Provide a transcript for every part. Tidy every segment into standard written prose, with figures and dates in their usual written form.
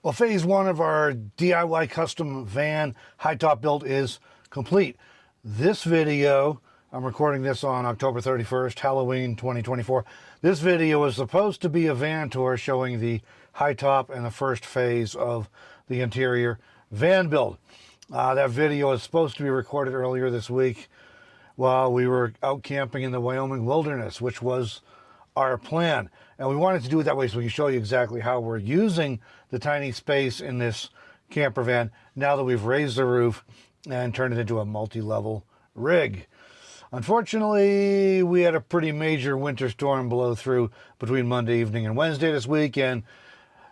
Well, phase one of our DIY custom van high-top build is complete. This video, I'm recording this on October 31st, Halloween 2024. This video is supposed to be a van tour showing the high-top and the first phase of the interior van build. That video is supposed to be recorded earlier this week while we were out camping in the Wyoming wilderness, which was our plan. And we wanted to do it that way so we can show you exactly how we're using the tiny space in this camper van now that we've raised the roof and turned it into a multi-level rig. Unfortunately, we had a pretty major winter storm blow through between Monday evening and Wednesday this week, and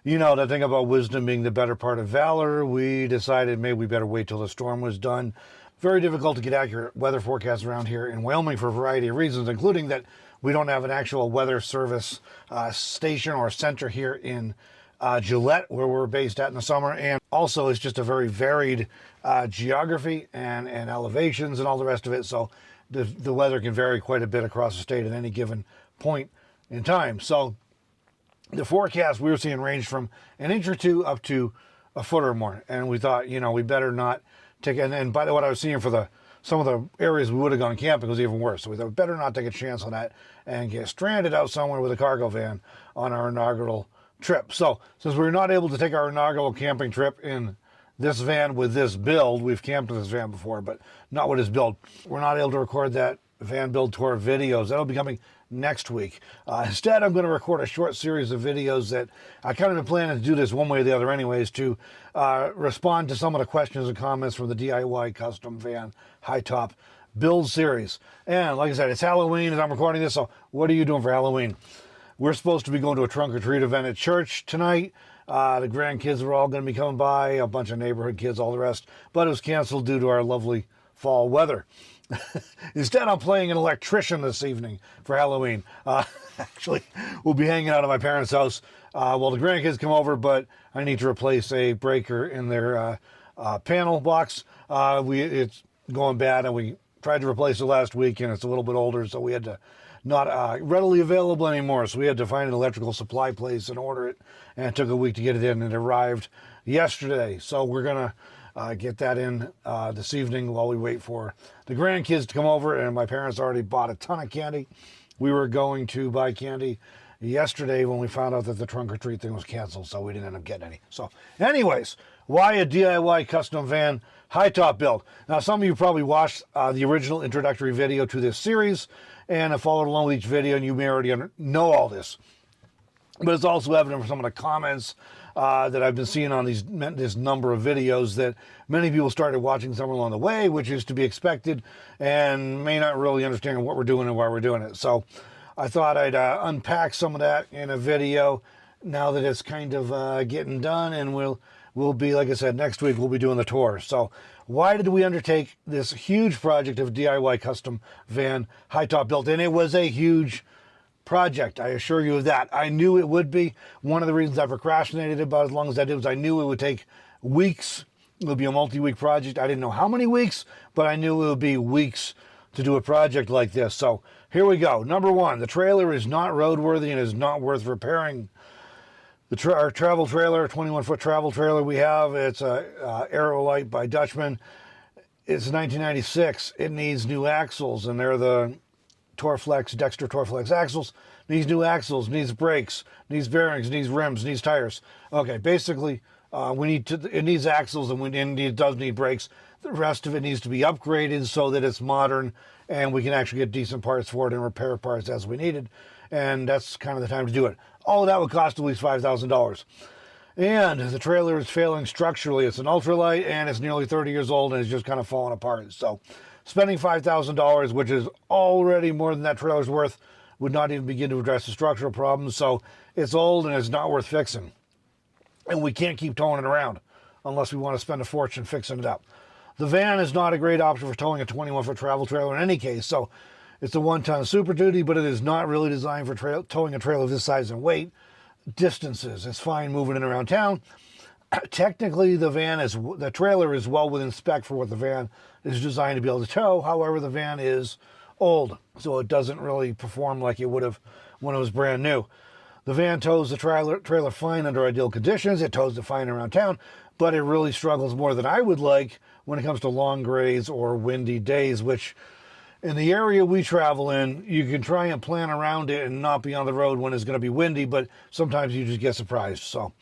you know, the thing about wisdom being the better part of valor, we decided maybe we better wait till the storm was done. Very difficult to get accurate weather forecasts around here in Wyoming for a variety of reasons, including that we don't have an actual weather service station or center here in Gillette, where we're based at in the summer. And also it's just a very varied geography and elevations and all the rest of it. So the weather can vary quite a bit across the state at any given point in time. So the forecast we were seeing ranged from an inch or two up to a foot or more. And we thought, you know, we better not take, and by the way, what I was seeing for some of the areas we would have gone camping was even worse. So we thought we better not take a chance on that and get stranded out somewhere with a cargo van on our inaugural trip. So since we're not able to take our inaugural camping trip in this van with this build, we've camped in this van before, but not with this build, we're not able to record that van build tour videos. That'll be coming next week. Instead, I'm going to record a short series of videos that I kind of been planning to do this one way or the other anyways, to respond to some of the questions and comments from the DIY custom van high-top build series. And like I said, it's Halloween as I'm recording this, so what are you doing for Halloween? We're supposed to be going to a trunk or treat event at church tonight. The grandkids were all going to be coming by, a bunch of neighborhood kids, all the rest, but it was canceled due to our lovely fall weather. Instead, I'm playing an electrician this evening for Halloween. Actually, we'll be hanging out at my parents' house while the grandkids come over, but I need to replace a breaker in their panel box. It's going bad, and we tried to replace it last week, and it's a little bit older, so we had to not readily available anymore, so we had to find an electrical supply place and order it, and it took a week to get it in, and it arrived yesterday. So we're going to get that in this evening while we wait for the grandkids to come over, and my parents already bought a ton of candy. We were going to buy candy yesterday when we found out that the trunk or treat thing was canceled, so we didn't end up getting any. So anyways, why a DIY custom van high-top build? Now, some of you probably watched the original introductory video to this series and have followed along with each video, and you may already know all this. But it's also evident from some of the comments that I've been seeing on this number of videos that many people started watching somewhere along the way, which is to be expected, and may not really understand what we're doing and why we're doing it. So I thought I'd unpack some of that in a video now that it's kind of getting done, and we'll be, like I said, next week we'll be doing the tour. So why did we undertake this huge project of DIY custom van high-top build? And it was a huge project, I assure you of that. I knew it would be. One of the reasons I procrastinated about as long as I did was I knew it would take weeks. It would be a multi-week project. I didn't know how many weeks, but I knew it would be weeks to do a project like this. So here we go. Number one, the trailer is not roadworthy and is not worth repairing. Our travel trailer, 21-foot travel trailer we have, it's a Aerolite by Dutchman. It's 1996. It needs new axles, and they're the Dexter Torflex axles. Needs new axles, needs brakes, needs bearings, needs rims, needs tires. Okay, basically, it needs axles, and it does need brakes. The rest of it needs to be upgraded so that it's modern, and we can actually get decent parts for it and repair parts as we needed. And that's kind of the time to do it. All of that would cost at least $5,000. And the trailer is failing structurally. It's an ultralight, and it's nearly 30 years old, and it's just kind of falling apart. So spending $5,000, which is already more than that trailer's worth, would not even begin to address the structural problems. So it's old, and it's not worth fixing. And we can't keep towing it around unless we want to spend a fortune fixing it up. The van is not a great option for towing a 21-foot travel trailer in any case. So it's a 1-ton Super Duty, but it is not really designed for towing a trailer of this size and weight distances. It's fine moving it around town. Technically, the trailer is well within spec for what the van is designed to be able to tow. However, the van is old, so it doesn't really perform like it would have when it was brand new. The van tows the trailer fine under ideal conditions. It tows it fine around town, but it really struggles more than I would like when it comes to long grades or windy days, which in the area we travel in, you can try and plan around it and not be on the road when it's going to be windy, but sometimes you just get surprised. So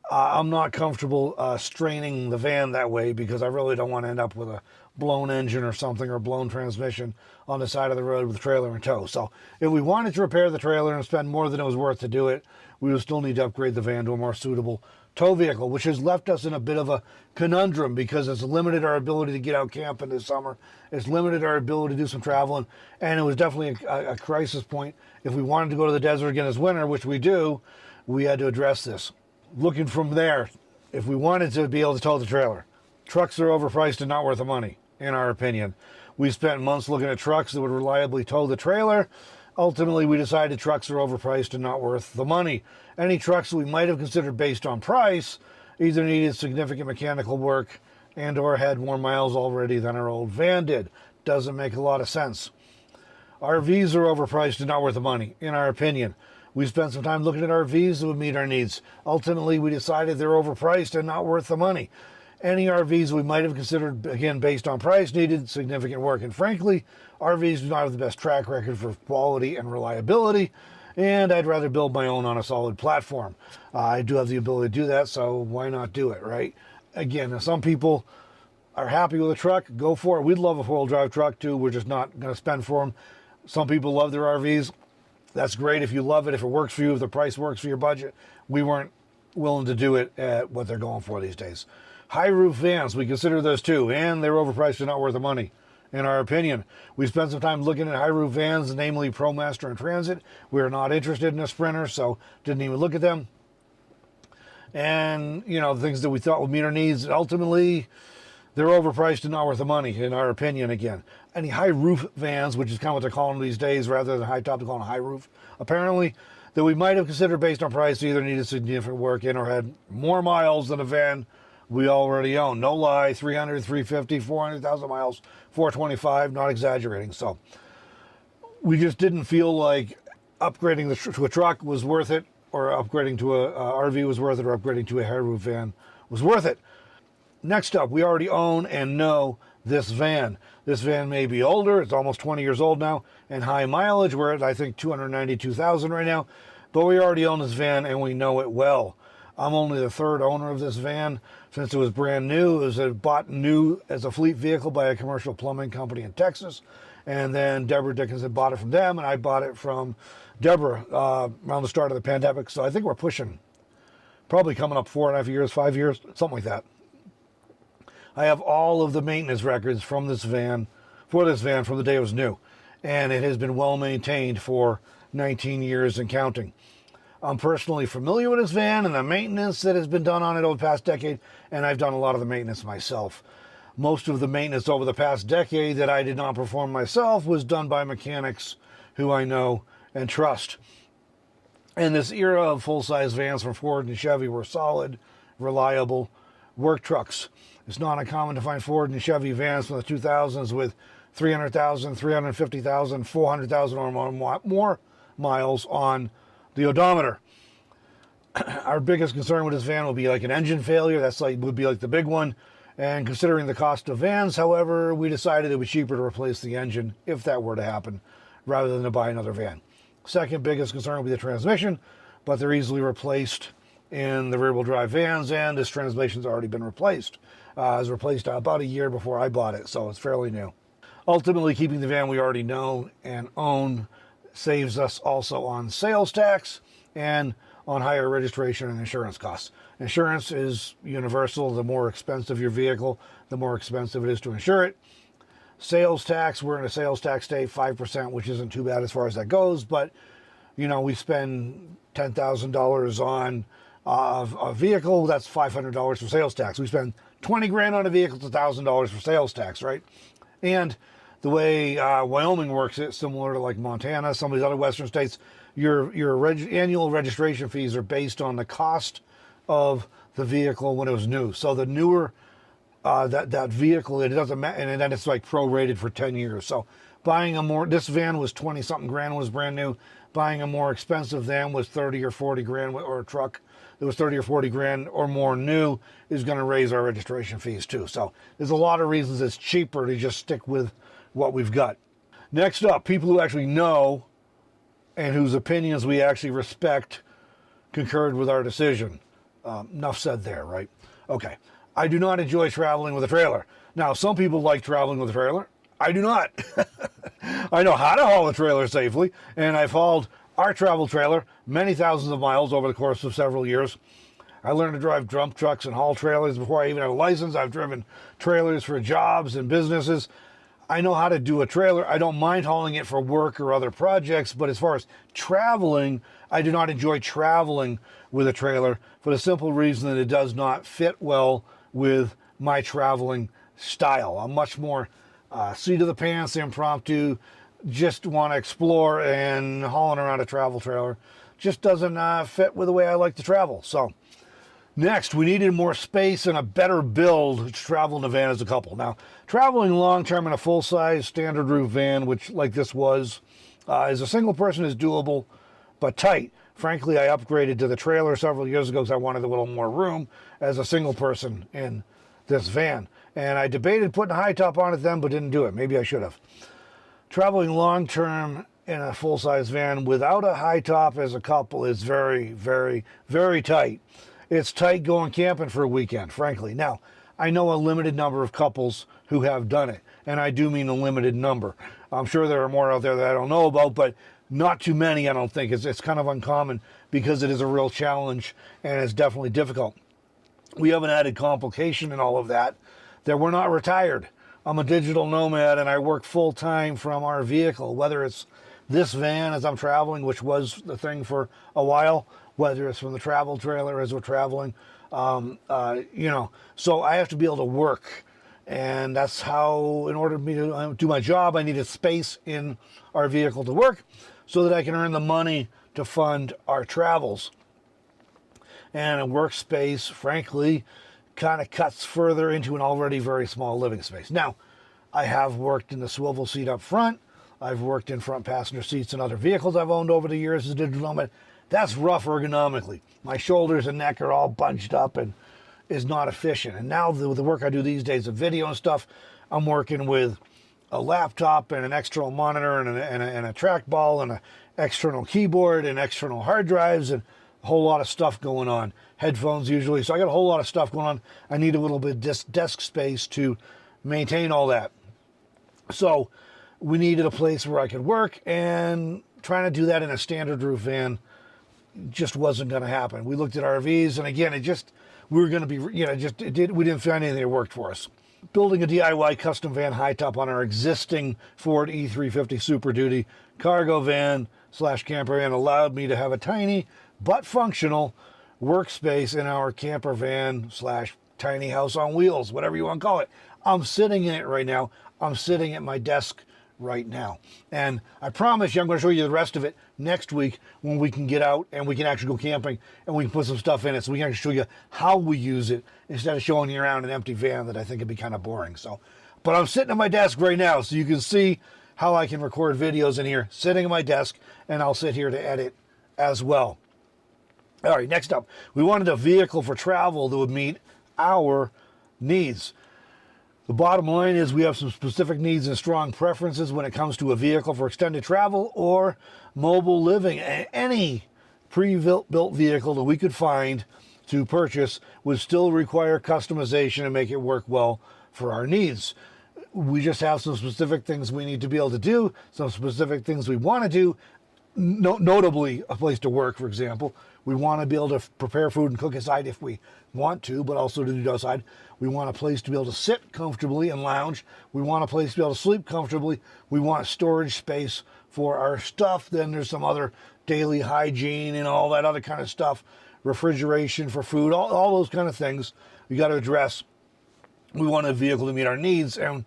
I'm not comfortable straining the van that way because I really don't want to end up with a blown engine or something, or blown transmission on the side of the road with the trailer in tow. So if we wanted to repair the trailer and spend more than it was worth to do it, we would still need to upgrade the van to a more suitable tow vehicle, which has left us in a bit of a conundrum because it's limited our ability to get out camping this summer. It's limited our ability to do some traveling, and it was definitely a crisis point. If we wanted to go to the desert again this winter, which we do, we had to address this. Looking from there, if we wanted to be able to tow the trailer, trucks are overpriced and not worth the money, in our opinion. We spent months looking at trucks that would reliably tow the trailer. Ultimately, we decided trucks are overpriced and not worth the money. Any trucks that we might have considered based on price either needed significant mechanical work and or had more miles already than our old van did. Doesn't make a lot of sense. RVs are overpriced and not worth the money, in our opinion. We spent some time looking at RVs that would meet our needs. Ultimately, we decided they're overpriced and not worth the money. Any RVs we might have considered, again, based on price, needed significant work. And frankly, RVs do not have the best track record for quality and reliability, and I'd rather build my own on a solid platform. I do have the ability to do that, so why not do it, right? Again, some people are happy with a truck, go for it. We'd love a four-wheel drive truck too. We're just not going to spend for them. Some people love their RVs. That's great if you love it, if it works for you, if the price works for your budget. We weren't willing to do it at what they're going for these days. High roof vans, we consider those too, and they're overpriced and not worth the money, in our opinion. We spent some time looking at high roof vans, namely ProMaster and Transit. We're not interested in a Sprinter, so didn't even look at them. And, you know, the things that we thought would meet our needs, ultimately, they're overpriced and not worth the money, in our opinion, again. Any high roof vans, which is kind of what they're calling them these days, rather than high top, they're calling them high roof, apparently, that we might have considered based on price, either needed significant work in or had more miles than a van we already own. No lie, 300, 350, 400,000 miles, 425, not exaggerating. So we just didn't feel like upgrading to a truck was worth it, or upgrading to a RV was worth it, or upgrading to a high roof van was worth it. Next up, we already own and know this van. This van may be older, it's almost 20 years old now, and high mileage. We're at, I think, 292,000 right now, but we already own this van and we know it well. I'm only the third owner of this van. Since it was brand new, it was bought new as a fleet vehicle by a commercial plumbing company in Texas. And then Deborah Dickinson bought it from them, and I bought it from Deborah around the start of the pandemic. So I think we're pushing, probably coming up 4.5 years, 5 years, something like that. I have all of the maintenance records from this van, from the day it was new. And it has been well maintained for 19 years and counting. I'm personally familiar with this van and the maintenance that has been done on it over the past decade, and I've done a lot of the maintenance myself. Most of the maintenance over the past decade that I did not perform myself was done by mechanics who I know and trust. And this era of full-size vans from Ford and Chevy were solid, reliable work trucks. It's not uncommon to find Ford and Chevy vans from the 2000s with 300,000, 350,000, 400,000 or more miles on the odometer. Our biggest concern with this van will be like an engine failure. Would be like the big one. And considering the cost of vans, however, we decided it was cheaper to replace the engine if that were to happen, rather than to buy another van. Second biggest concern will be the transmission, but they're easily replaced in the rear-wheel drive vans, and this transmission's already been replaced. It was replaced about a year before I bought it, so it's fairly new. Ultimately, keeping the van we already know and own saves us also on sales tax and on higher registration and insurance costs. Insurance is universal. The more expensive your vehicle, the more expensive it is to insure it. Sales tax, we're in a sales tax state, 5%, which isn't too bad as far as that goes, but you know, we spend $10,000 on a vehicle, that's $500 for sales tax. We spend 20 grand on a vehicle, it's $1,000 for sales tax, right? And the way Wyoming works, it's similar to like Montana, some of these other western states. Your annual registration fees are based on the cost of the vehicle when it was new. So the newer that vehicle, it doesn't matter, and then it's like prorated for 10 years. So Buying a more, this van was 20 something grand, was brand new. Buying a more expensive van was 30 or 40 grand, or a truck that was 30 or 40 grand or more new is going to raise our registration fees too. So there's a lot of reasons it's cheaper to just stick with what we've got. Next up, people who actually know and whose opinions we actually respect concurred with our decision. Enough said there, right? Okay. I do not enjoy traveling with a trailer. Now, some people like traveling with a trailer. I do not. I know how to haul a trailer safely, and I've hauled our travel trailer many thousands of miles over the course of several years. I learned to drive dump trucks and haul trailers before I even had a license. I've driven trailers for jobs and businesses. I know how to do a trailer. I don't mind hauling it for work or other projects, but as far as traveling, I do not enjoy traveling with a trailer for the simple reason that it does not fit well with my traveling style. I'm much more seat of the pants, impromptu, just want to explore, and hauling around a travel trailer just doesn't fit with the way I like to travel. So next, we needed more space and a better build to travel in a van as a couple. Now, traveling long-term in a full-size standard roof van, which like this was, as a single person is doable, but tight. Frankly, I upgraded to the trailer several years ago because I wanted a little more room as a single person in this van. And I debated putting a Hightop on it then, but didn't do it. Maybe I should have. Traveling long-term in a full-size van without a Hightop as a couple is very, very, very tight. It's tight going camping for a weekend, frankly. Now, I know a limited number of couples who have done it, and I do mean a limited number. I'm sure there are more out there that I don't know about, but not too many, I don't think. It's kind of uncommon because it is a real challenge, and it's definitely difficult. We have an added complication in all of that we're not retired. I'm a digital nomad, and I work full-time from our vehicle, whether it's this van as I'm traveling, which was the thing for a while, whether it's from the travel trailer as we're traveling, so I have to be able to work. And that's how, in order for me to do my job, I needed space in our vehicle to work so that I can earn the money to fund our travels. And a workspace, frankly, kind of cuts further into an already very small living space. Now, I have worked in the swivel seat up front. I've worked in front passenger seats in other vehicles I've owned over the years as a digital nomad. That's rough ergonomically. My shoulders and neck are all bunched up and is not efficient. And now with the work I do these days of video and stuff, I'm working with a laptop and an external monitor and a trackball and an external keyboard and external hard drives and a whole lot of stuff going on. Headphones usually. So I got a whole lot of stuff going on. I need a little bit of desk space to maintain all that. So we needed a place where I could work, and trying to do that in a standard roof van just wasn't going to happen. We looked at RVs, and again, we were going to be, we didn't find anything that worked for us. Building a DIY custom van Hightop on our existing Ford E350 Super Duty cargo van / camper van allowed me to have a tiny but functional workspace in our camper van / tiny house on wheels, whatever you want to call it. I'm sitting in it right now. I'm sitting at my desk right now. And I promise you I'm going to show you the rest of it next week when we can get out and we can actually go camping and we can put some stuff in it so we can actually show you how we use it instead of showing you around an empty van that I think would be kind of boring. So, but I'm sitting at my desk right now so you can see how I can record videos in here sitting at my desk, and I'll sit here to edit as well. All right, next up, we wanted a vehicle for travel that would meet our needs. The bottom line is we have some specific needs and strong preferences when it comes to a vehicle for extended travel or mobile living. Any pre-built vehicle that we could find to purchase would still require customization and make it work well for our needs. We just have some specific things we need to be able to do, some specific things we want to do, notably a place to work, for example. We want to be able to prepare food and cook inside if we want to, but also to do outside. We want a place to be able to sit comfortably and lounge. We want a place to be able to sleep comfortably. We want storage space for our stuff. Then there's some other daily hygiene and all that other kind of stuff. Refrigeration for food, all those kind of things we got to address. We want a vehicle to meet our needs, and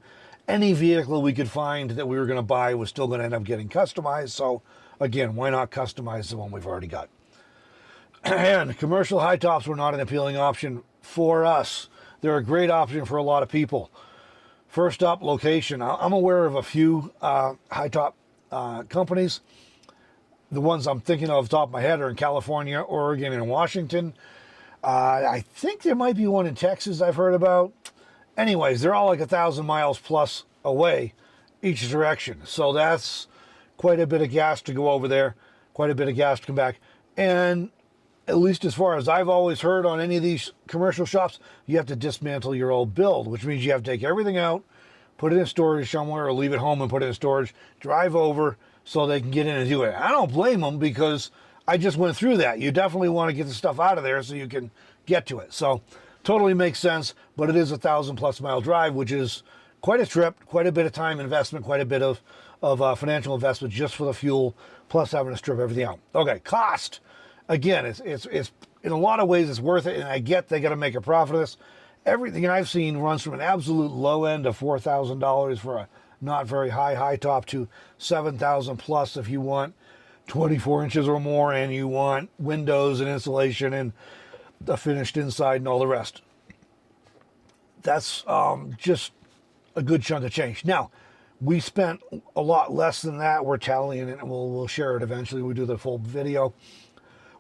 any vehicle we could find that we were going to buy was still going to end up getting customized. So again, why not customize the one we've already got? And commercial High-Tops were not an appealing option for us. They're a great option for a lot of people. First up, location. I'm aware of a few high-top companies. The ones I'm thinking of off the top of my head are in California, Oregon, and Washington. I think there might be one in Texas I've heard about. Anyways, they're all like 1,000 miles plus away each direction. So that's quite a bit of gas to go over there, quite a bit of gas to come back. And at least as far as I've always heard on any of these commercial shops, you have to dismantle your old build, which means you have to take everything out, put it in storage somewhere, or leave it home and put it in storage, drive over so they can get in and do it. I don't blame them because I just went through that. You definitely want to get the stuff out of there so you can get to it. So totally makes sense, but it is 1,000+ mile drive, which is quite a trip, quite a bit of time investment, quite a bit of financial investment just for the fuel, plus having to strip everything out. Okay, cost. Again, it's in a lot of ways it's worth it, and I get they got to make a profit of this. Everything I've seen runs from an absolute low end of $4,000 for a not very high top to $7,000 plus if you want 24 inches or more and you want windows and insulation and the finished inside and all the rest. That's just a good chunk of change. Now, we spent a lot less than that. We're tallying it, and we'll share it eventually. We do the full video.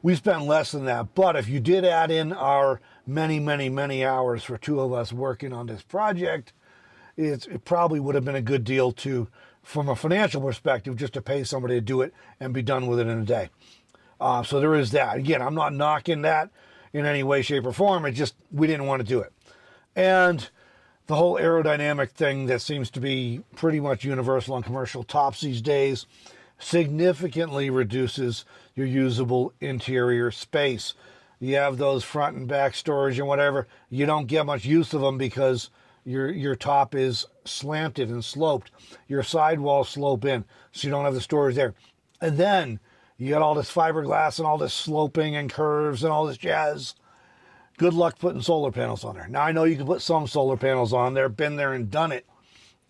We spent less than that, but if you did add in our many hours for two of us working on this project, it probably would have been a good deal to, from a financial perspective, just to pay somebody to do it and be done with it in a day. So there is that. Again, I'm not knocking that in any way, shape, or form. It just, we didn't want to do it. And the whole aerodynamic thing that seems to be pretty much universal on commercial tops these days significantly reduces your usable interior space. You have those front and back storage and whatever, you don't get much use of them because your top is slanted and sloped. Your sidewalls slope in, so you don't have the storage there. And then you got all this fiberglass and all this sloping and curves and all this jazz. Good luck putting solar panels on there. Now, I know you can put some solar panels on there, been there and done it.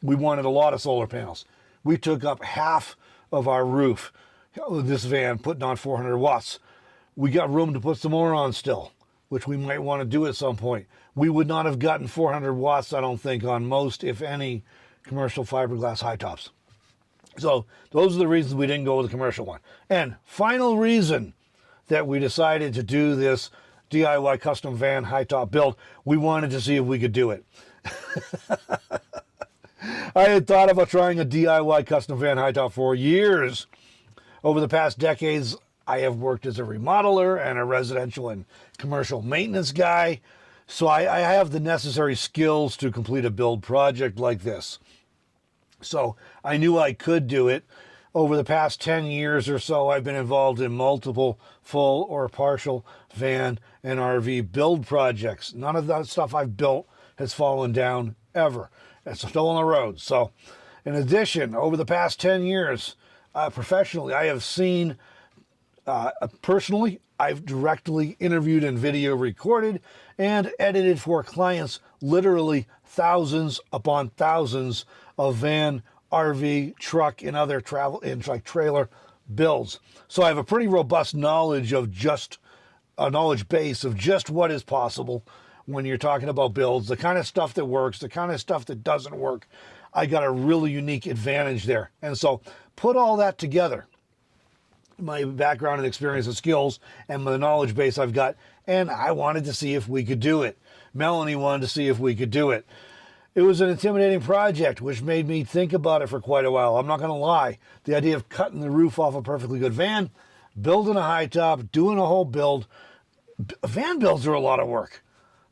We wanted a lot of solar panels. We took up half of our roof, this van, putting on 400 watts. We got room to put some more on still, which we might want to do at some point. We would not have gotten 400 watts, I don't think, on most, if any, commercial fiberglass high tops. So those are the reasons we didn't go with the commercial one. And final reason that we decided to do this DIY custom van high top build, we wanted to see if we could do it. I had thought about trying a DIY custom van high top for years. Over the past decades, I have worked as a remodeler and a residential and commercial maintenance guy, so I have the necessary skills to complete a build project like this. So I knew I could do it. Over the past 10 years or so, I've been involved in multiple full or partial van and RV build projects. None of that stuff I've built has fallen down ever. It's still on the road. So in addition, over the past 10 years, professionally, I have seen, personally, I've directly interviewed and video recorded and edited for clients literally thousands upon thousands of van, RV, truck, and other travel and like trailer builds. So I have a pretty robust knowledge of just a knowledge base of just what is possible when you're talking about builds, the kind of stuff that works, the kind of stuff that doesn't work. I got a really unique advantage there. And so put all that together, my background and experience and skills and the knowledge base I've got, and I wanted to see if we could do it. Melanie wanted to see if we could do it. It was an intimidating project, which made me think about it for quite a while. I'm not going to lie. The idea of cutting the roof off a perfectly good van, building a high top, doing a whole build. Van builds are a lot of work.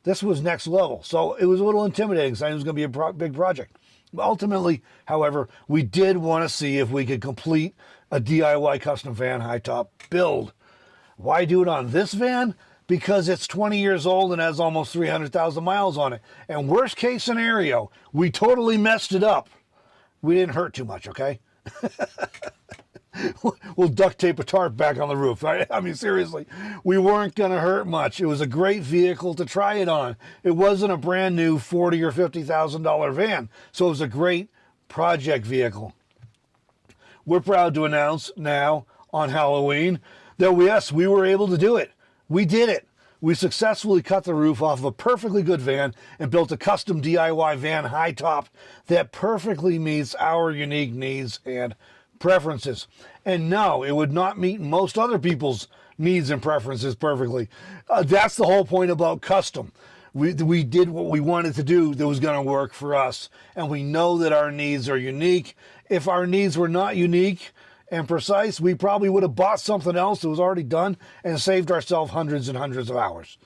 This was next level. So it was a little intimidating because I knew it was going to be a big project. Ultimately, however, we did want to see if we could complete a DIY custom van high top build. Why do it on this van? Because it's 20 years old and has almost 300,000 miles on it. And worst case scenario, we totally messed it up. We didn't hurt too much, okay? We'll duct tape a tarp back on the roof. I mean, seriously, we weren't going to hurt much. It was a great vehicle to try it on. It wasn't a brand new $40,000 or $50,000 van. So it was a great project vehicle. We're proud to announce now on Halloween that yes, we were able to do it. We did it. we successfully cut the roof off of a perfectly good van and built a custom DIY van Hightop that perfectly meets our unique needs and preferences. And no, it would not meet most other people's needs and preferences perfectly. That's the whole point about custom. We did what we wanted to do that was going to work for us. And we know that our needs are unique. If our needs were not unique and precise, we probably would have bought something else that was already done and saved ourselves hundreds and hundreds of hours.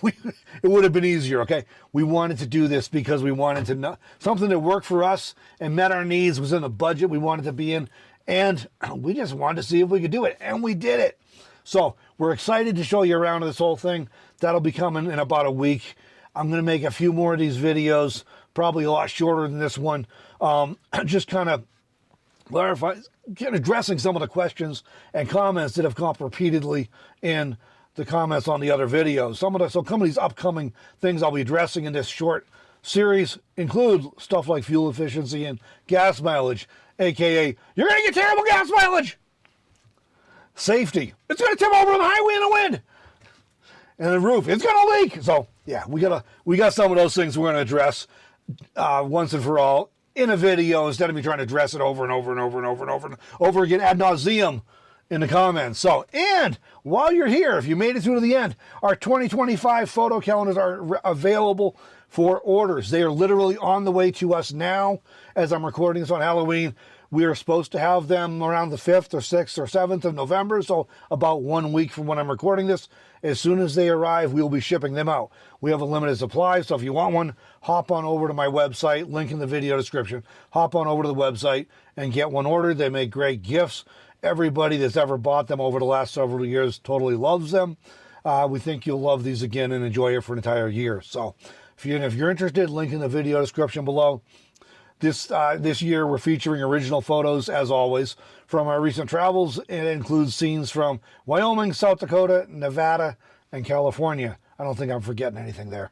It would have been easier, okay? We wanted to do this because we wanted to know something that worked for us and met our needs, was in the budget we wanted to be in, and we just wanted to see if we could do it, and we did it. So we're excited to show you around this whole thing. That'll be coming in about a week. I'm going to make a few more of these videos, probably a lot shorter than this one, just kind of addressing some of the questions and comments that have come up repeatedly in the comments on the other videos. Some of these upcoming things I'll be addressing in this short series include stuff like fuel efficiency and gas mileage, aka you're going to get terrible gas mileage. Safety, it's going to tip over on the highway in the wind. And the roof, it's going to leak. So yeah, we got some of those things we're going to address once and for all in a video, instead of me trying to address it over and over and over and over and over and over again ad nauseum in the comments. So, and while you're here, if you made it through to the end, our 2025 photo calendars are available for orders. They are literally on the way to us now as I'm recording this on Halloween. We are supposed to have them around the 5th or 6th or 7th of November, so about 1 week from when I'm recording this. As soon as they arrive, we'll be shipping them out. We have a limited supply, so if you want one, hop on over to my website, link in the video description. Hop on over to the website and get one ordered. They make great gifts. Everybody that's ever bought them over the last several years totally loves them. We think you'll love these again and enjoy it for an entire year. So if you're interested, link in the video description below. This year, we're featuring original photos, as always, from our recent travels. It includes scenes from Wyoming, South Dakota, Nevada, and California. I don't think I'm forgetting anything there.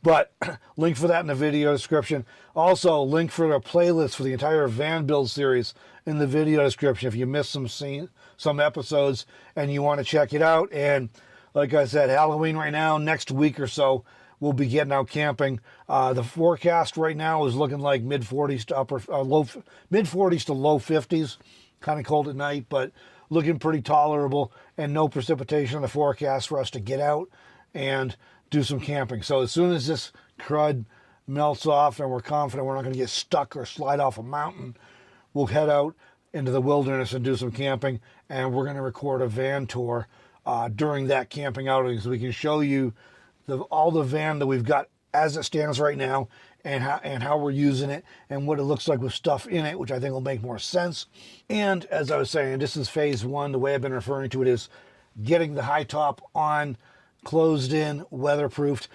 But link for that in the video description. Also, link for a playlist for the entire van build series in the video description if you missed some episodes and you want to check it out. And like I said, Halloween right now, next week or so, we'll be getting out camping. The forecast right now is looking like mid-40s to low 50s. Kind of cold at night, but looking pretty tolerable, and no precipitation in the forecast for us to get out and do some camping. So as soon as this crud melts off and we're confident we're not going to get stuck or slide off a mountain, we'll head out into the wilderness and do some camping, and we're going to record a van tour during that camping outing so we can show you all the van that we've got as it stands right now, and how we're using it and what it looks like with stuff in it, which I think will make more sense. And as I was saying, this is phase one. The way I've been referring to it is getting the Hightop on, closed in, weatherproofed,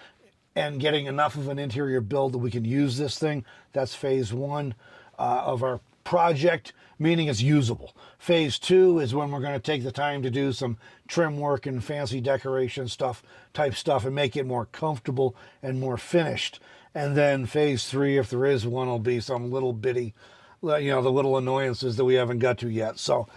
and getting enough of an interior build that we can use this thing. That's phase one of our project, meaning it's usable. Phase two is when we're going to take the time to do some trim work and fancy decoration type stuff and make it more comfortable and more finished. And then phase three, if there is one, will be some little bitty, the little annoyances that we haven't got to yet. So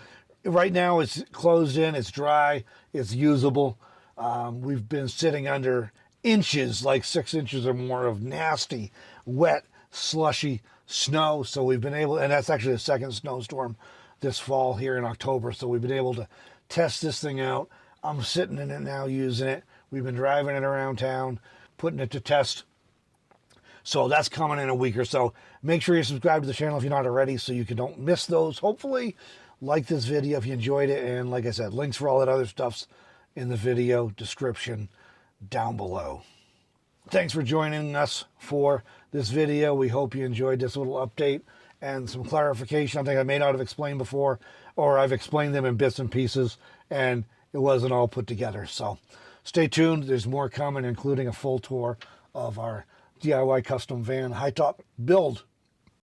right now it's closed in, it's dry, it's usable. We've been sitting under inches, like 6 inches or more of nasty, wet, slushy snow. So we've been able, and that's actually the second snowstorm this fall here in October. So we've been able to test this thing out. I'm sitting in it now, using it. We've been driving it around town, putting it to test. So that's coming in a week or so. Make sure you subscribe to the channel if you're not already so you don't miss those. Hopefully, like this video if you enjoyed it. And like I said, links for all that other stuff's in the video description down below. Thanks for joining us for this video. We hope you enjoyed this little update and some clarification. I think I may not have explained before, or I've explained them in bits and pieces and it wasn't all put together. So stay tuned. There's more coming, including a full tour of our DIY custom van Hightop build.